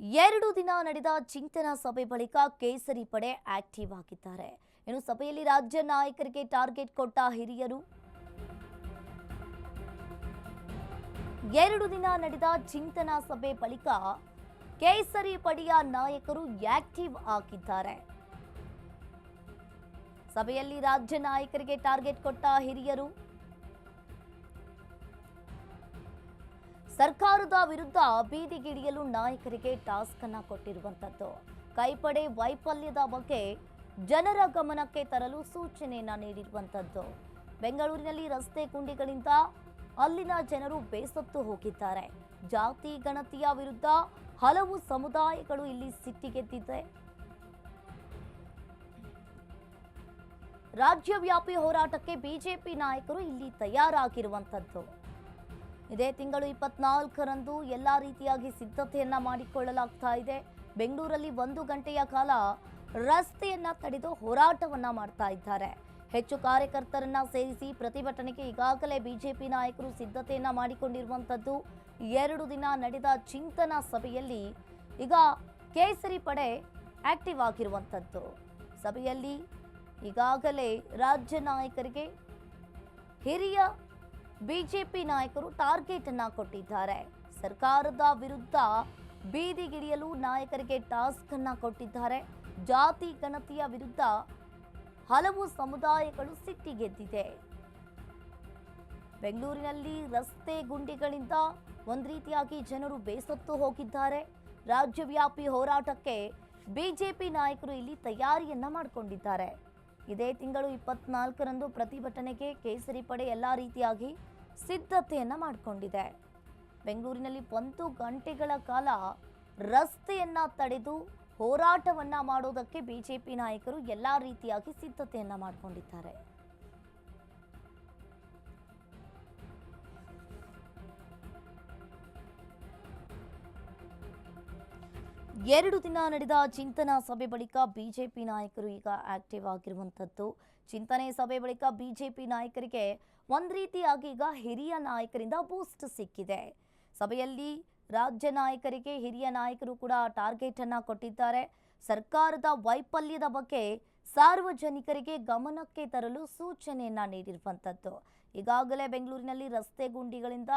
2 ದಿನ ನಡೆದ ಚಿಂತನಾ ಸಭೆ ಬಳಿಕ ಕೇಸರಿ ಪಡೆ ಆಕ್ಟಿವ್ ಆಗಿದ್ದಾರೆ. ಇನ್ನು ಸಭೆಯಲ್ಲಿ ರಾಜ್ಯ ನಾಯಕರಿಗೆ ಟಾರ್ಗೆಟ್ ಕೊಟ್ಟ ಹಿರಿಯರು 2 ದಿನ ನಡೆದ ಚಿಂತನಾ ಸಭೆ ಬಳಿಕ ಕೇಸರಿ ಪಡೆಯ ನಾಯಕರು ಆಕ್ಟಿವ್ ಆಗಿದ್ದಾರೆ. ಸಭೆಯಲ್ಲಿ ರಾಜ್ಯ ನಾಯಕರಿಗೆ ಟಾರ್ಗೆಟ್ ಕೊಟ್ಟ ಹಿರಿಯರು ಸರ್ಕಾರದ ವಿರುದ್ಧ ಬೀದಿಗಿಳಿಯಲು ನಾಯಕರಿಗೆ ಟಾಸ್ಕ್ ಅನ್ನು ಕೊಟ್ಟಿರುವಂತದ್ದು. ಕೈಪಡೆ ವೈಫಲ್ಯದ ಬಗ್ಗೆ ಜನರ ಗಮನಕ್ಕೆ ತರಲು ಸೂಚನೆಯನ್ನ ನೀಡಿರುವಂತದ್ದು. ಬೆಂಗಳೂರಿನಲ್ಲಿ ರಸ್ತೆ ಗುಂಡಿಗಳಿಂದ ಅಲ್ಲಿನ ಜನರು ಬೇಸತ್ತು ಹೋಗಿದ್ದಾರೆ. ಜಾತಿ ಗಣತಿಯ ವಿರುದ್ಧ ಹಲವು ಸಮುದಾಯಗಳು ಇಲ್ಲಿ ಸಿಟ್ಟಿಗೆದ್ದಿದೆ. ರಾಜ್ಯವ್ಯಾಪಿ ಹೋರಾಟಕ್ಕೆ ಬಿಜೆಪಿ ನಾಯಕರು ಇಲ್ಲಿ ತಯಾರಾಗಿರುವಂತದ್ದು. ಇದೇ ತಿಂಗಳು 24ರಂದು ಎಲ್ಲಾ ರೀತಿಯಾಗಿ ಸಿದ್ಧತೆಯನ್ನ ಮಾಡಿಕೊಳ್ಳಲಾಗ್ತಾ ಇದೆ. ಬೆಂಗಳೂರಲ್ಲಿ 1 ಗಂಟೆಯ ಕಾಲ ರಸ್ತೆಯನ್ನ ತಡೆದು ಹೋರಾಟವನ್ನ ಮಾಡ್ತಾ ಇದ್ದಾರೆ. ಹೆಚ್ಚು ಕಾರ್ಯಕರ್ತರನ್ನ ಸೇರಿಸಿ ಪ್ರತಿಭಟನೆಗೆ ಈಗಾಗಲೇ ಬಿಜೆಪಿ ನಾಯಕರು ಸಿದ್ಧತೆಯನ್ನ ಮಾಡಿಕೊಂಡಿರುವಂತದ್ದು. 2 ದಿನ ನಡೆದ ಚಿಂತನಾ ಸಭೆಯಲ್ಲಿ ಈಗ ಕೇಸರಿ ಪಡೆ ಆಕ್ಟಿವ್ ಆಗಿರುವಂತದ್ದು. ಸಭೆಯಲ್ಲಿ ಈಗಾಗಲೇ ರಾಜ್ಯ ನಾಯಕರಿಗೆ ಹಿರಿಯ ಬಿಜೆಪಿ ನಾಯಕರು ಟಾರ್ಗೆಟ್ ಅನ್ನ ಕೊಟ್ಟಿದ್ದಾರೆ. ಸರ್ಕಾರದ ವಿರುದ್ಧ ಬೀದಿಗಿಳಿಯಲು ನಾಯಕರಿಗೆ ಟಾಸ್ಕ್ ಅನ್ನ ಕೊಟ್ಟಿದ್ದಾರೆ. ಜಾತಿ ಗಣತಿಯ ವಿರುದ್ಧ ಹಲವು ಸಮುದಾಯಗಳು ಸಿಟ್ಟಿಗೆದ್ದಿದೆ. ಬೆಂಗಳೂರಿನಲ್ಲಿ ರಸ್ತೆ ಗುಂಡಿಗಳಿಂದ ಒಂದು ರೀತಿಯಾಗಿ ಜನರು ಬೇಸತ್ತು ಹೋಗಿದ್ದಾರೆ. ರಾಜ್ಯವ್ಯಾಪಿ ಹೋರಾಟಕ್ಕೆ ಬಿಜೆಪಿ ನಾಯಕರು ಇಲ್ಲಿ ತಯಾರಿಯನ್ನ ಮಾಡಿಕೊಂಡಿದ್ದಾರೆ. ಇದೇ ತಿಂಗಳು 24ರಂದು ಪ್ರತಿಭಟನೆಗೆ ಕೇಸರಿ ಪಡೆ ಎಲ್ಲಾ ರೀತಿಯಾಗಿ ಸಿದ್ಧತೆಯನ್ನ ಮಾಡಿಕೊಂಡಿದೆ. ಬೆಂಗಳೂರಿನಲ್ಲಿ 1 ಗಂಟೆಗಳ ಕಾಲ ರಸ್ತೆಯನ್ನ ತಡೆದು ಹೋರಾಟವನ್ನ ಮಾಡೋದಕ್ಕೆ ಬಿಜೆಪಿ ನಾಯಕರು ಎಲ್ಲಾ ರೀತಿಯಾಗಿ ಸಿದ್ಧತೆಯನ್ನ ಮಾಡಿಕೊಂಡಿದ್ದಾರೆ. ಎರಡು ದಿನ ನಡೆದ ಚಿಂತನಾ ಸಭೆ ಬಳಿಕ ಬಿಜೆಪಿ ನಾಯಕರು ಈಗ ಆಕ್ಟಿವ್ ಆಗಿರುವಂತದ್ದು. ಚಿಂತನೆ ಸಭೆ ಬಳಿಕ ಬಿಜೆಪಿ ನಾಯಕರಿಗೆ ಒಂದು ರೀತಿಯಾಗಿ ಈಗ ಹಿರಿಯ ನಾಯಕರಿಂದ ಬೂಸ್ಟ್ ಸಿಕ್ಕಿದೆ. ಸಭೆಯಲ್ಲಿ ರಾಜ್ಯ ನಾಯಕರಿಗೆ ಹಿರಿಯ ನಾಯಕರು ಕೂಡ ಟಾರ್ಗೆಟ್ ಅನ್ನ ಕೊಟ್ಟಿದ್ದಾರೆ. ಸರ್ಕಾರದ ವೈಫಲ್ಯದ ಬಗ್ಗೆ ಸಾರ್ವಜನಿಕರಿಗೆ ಗಮನಕ್ಕೆ ತರಲು ಸೂಚನೆಯನ್ನ ನೀಡಿರುವಂತದ್ದು. ಈಗಾಗಲೇ ಬೆಂಗಳೂರಿನಲ್ಲಿ ರಸ್ತೆ ಗುಂಡಿಗಳಿಂದ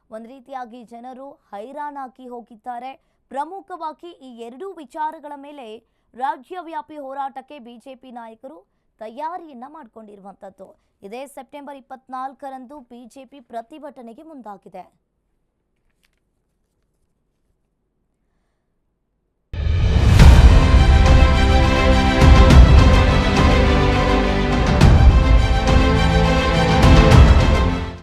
ಒಂದು ರೀತಿಯಾಗಿ ಜನರು ಹೈರಾಣಾಗಿ ಹೋಗಿದ್ದಾರೆ. ಪ್ರಮುಖವಾಗಿ ಈ 2 ವಿಚಾರಗಳ ಮೇಲೆ ರಾಜ್ಯವ್ಯಾಪಿ ಹೋರಾಟಕ್ಕೆ ಬಿಜೆಪಿ ನಾಯಕರು ತಯಾರಿಯನ್ನ ಮಾಡಿಕೊಂಡಿರುವಂತದ್ದು. ಇದೇ ಸೆಪ್ಟೆಂಬರ್ 24ರಂದು ಬಿಜೆಪಿ ಪ್ರತಿಭಟನೆಗೆ ಮುಂದಾಗಿದೆ.